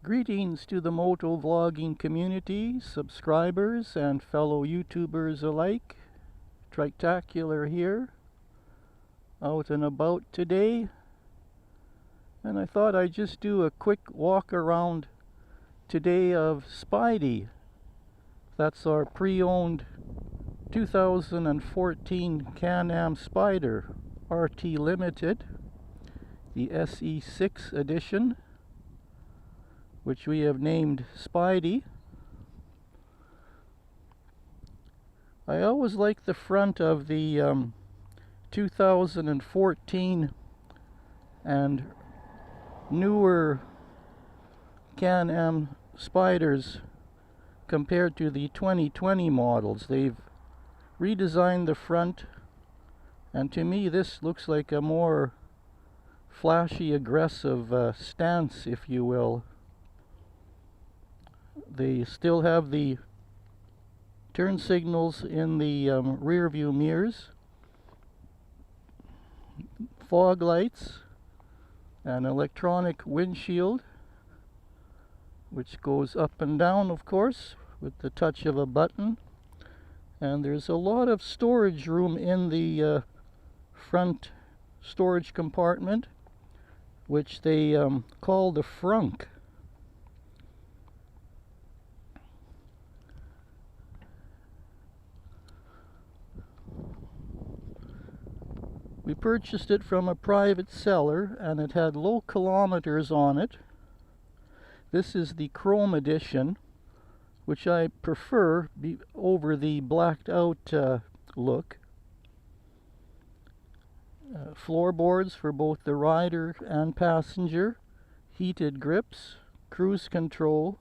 Greetings to the moto vlogging community, subscribers and fellow YouTubers alike. Trictacular here, out and about today, and I thought I'd just do a quick walk around today of Spyder. That's our pre-owned 2014 Can-Am Spyder RT Limited, the SE6 edition, which we have named Spyder. I always like the front of the 2014 and newer Can-Am Spyders compared to the 2020 models. They've redesigned the front, and to me this looks like a more flashy, aggressive stance, if you will. They still have the turn signals in the rear view mirrors, fog lights, an electronic windshield which goes up and down, of course, with the touch of a button. And there's a lot of storage room in the front storage compartment, which they call the frunk. We purchased it from a private seller, and it had low kilometers on it. This is the chrome edition, which I prefer over the blacked out look. Floorboards for both the rider and passenger, heated grips, cruise control,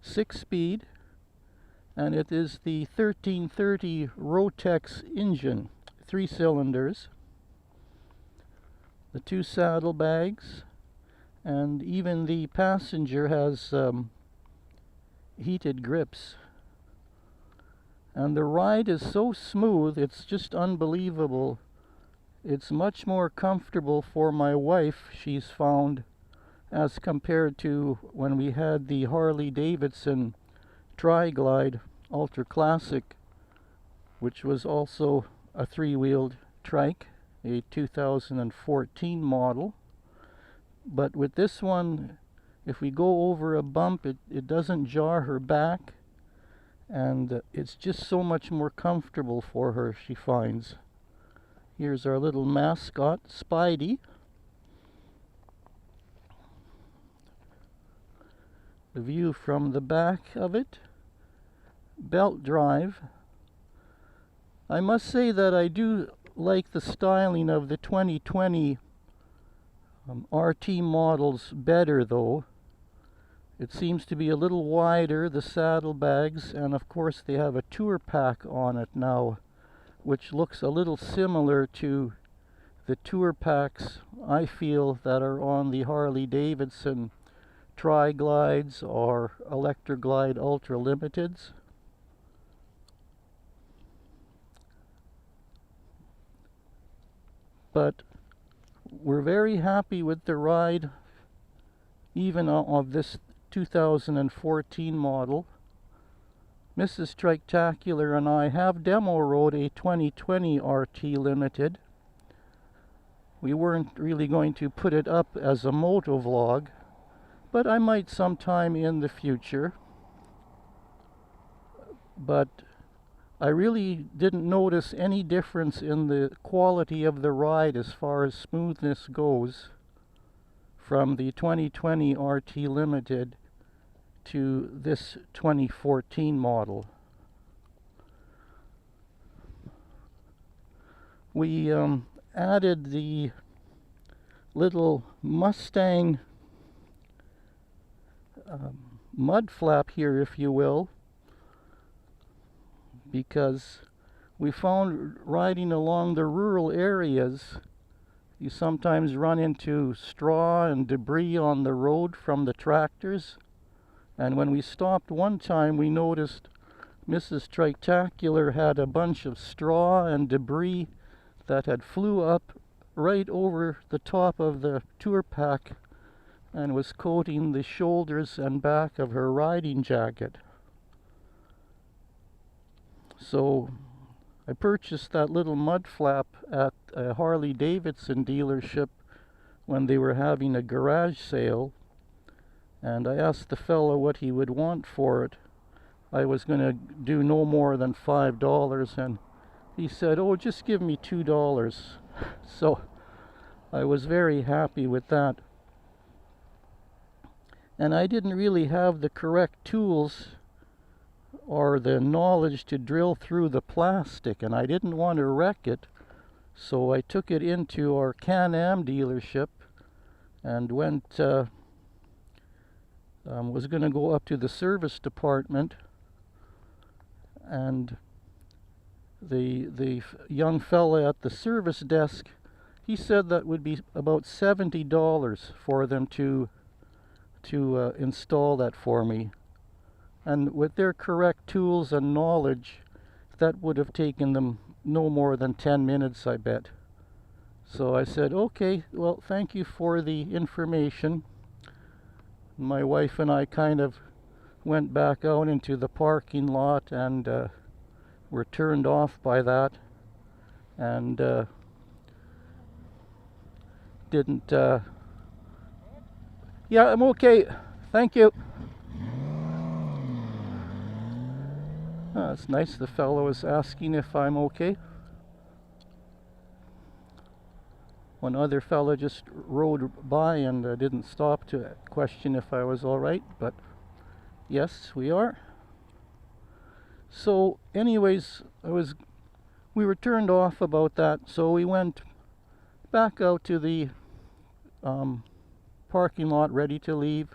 6-speed, and it is the 1330 Rotex engine, 3 cylinders, the 2 saddlebags, and even the passenger has heated grips. And the ride is so smooth, it's just unbelievable. It's much more comfortable for my wife, she's found, as compared to when we had the Harley Davidson Tri-Glide Ultra Classic, which was also a 3-wheeled trike, a 2014 model. But with this one, if we go over a bump, it doesn't jar her back, and it's just so much more comfortable for her, she finds. Here's our little mascot, Spyder. The view from the back of it. Belt drive. I must say that I do like the styling of the 2020 RT models better, though. It seems to be a little wider, the saddlebags, and of course they have a tour pack on it now, which looks a little similar to the tour packs I feel that are on the Harley Davidson Tri-Glides or Electroglide Ultra Limiteds. But we're very happy with the ride, even of this 2014 model. Mrs. Trictacular and I have demo rode a 2020 RT Limited. We weren't really going to put it up as a moto vlog, but I might sometime in the future. But I really didn't notice any difference in the quality of the ride as far as smoothness goes from the 2020 RT Limited to this 2014 model. We added the little Mustang mud flap here, if you will, because we found riding along the rural areas, you sometimes run into straw and debris on the road from the tractors. And when we stopped one time, we noticed Mrs. Trictacular had a bunch of straw and debris that had flew up right over the top of the tour pack and was coating the shoulders and back of her riding jacket. So I purchased that little mud flap at a Harley Davidson dealership when they were having a garage sale, and I asked the fellow what he would want for it. I was going to do no more than $5, and he said, "Oh, just give me $2. So I was very happy with that. And I didn't really have the correct tools or the knowledge to drill through the plastic, and I didn't want to wreck it. So I took it into our Can-Am dealership and was going to go up to the service department, and the young fella at the service desk, he said that would be about $70 for them to install that for me. And with their correct tools and knowledge, that would have taken them no more than 10 minutes, I bet. So I said, okay, well, thank you for the information. My wife and I kind of went back out into the parking lot and were turned off by that, and didn't yeah, I'm okay, thank you. It's nice the fellow was asking if I'm okay. One other fellow just rode by and didn't stop to question if I was all right, but yes, we are. So anyways, we were turned off about that, so we went back out to the parking lot ready to leave,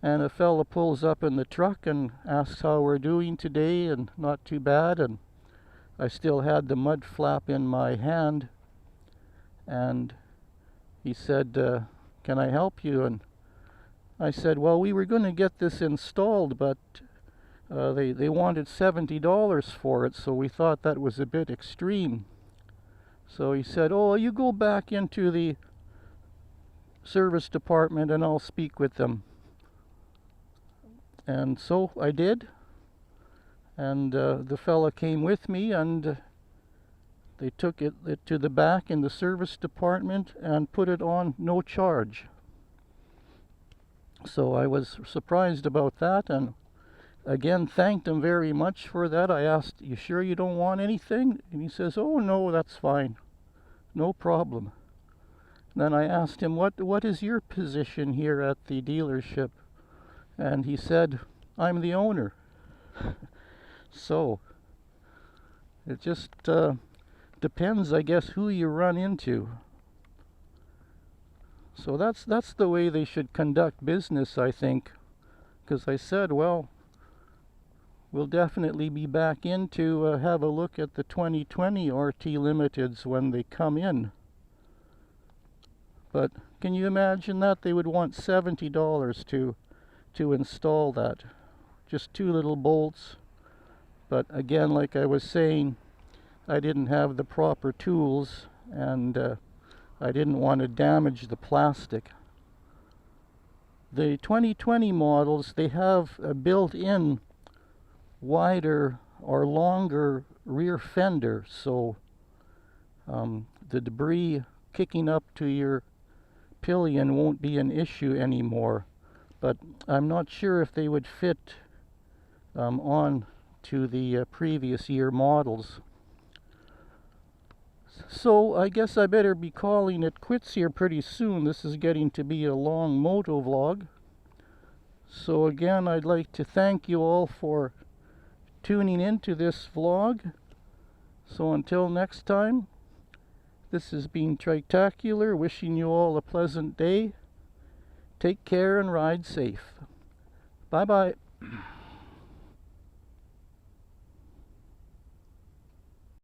and a fella pulls up in the truck and asks how we're doing today, and not too bad. And I still had the mud flap in my hand, and he said, can I help you? And I said, well, we were going to get this installed, but they wanted $70 for it, so we thought that was a bit extreme. So he said, oh, you go back into the service department and I'll speak with them. And so I did, and the fella came with me, and they took it to the back in the service department and put it on no charge. So I was surprised about that, and again thanked him very much for that. I asked, you sure you don't want anything? And he says, oh no, that's fine, no problem. Then I asked him, what is your position here at the dealership? And he said, I'm the owner. So it just depends, I guess, who you run into. So that's the way they should conduct business, I think. Because I said, well, we'll definitely be back in to have a look at the 2020 RT Limiteds when they come in. But can you imagine that? They would want $70 to install that. Just two little bolts. But again, like I was saying, I didn't have the proper tools, and I didn't want to damage the plastic. The 2020 models, they have a built-in wider or longer rear fender, so the debris kicking up to your pillion won't be an issue anymore. But I'm not sure if they would fit on to the previous year models. So I guess I better be calling it quits here pretty soon. This is getting to be a long moto vlog. So again, I'd like to thank you all for tuning into this vlog. So until next time, this has been Tritacular, wishing you all a pleasant day. Take care and ride safe. Bye-bye.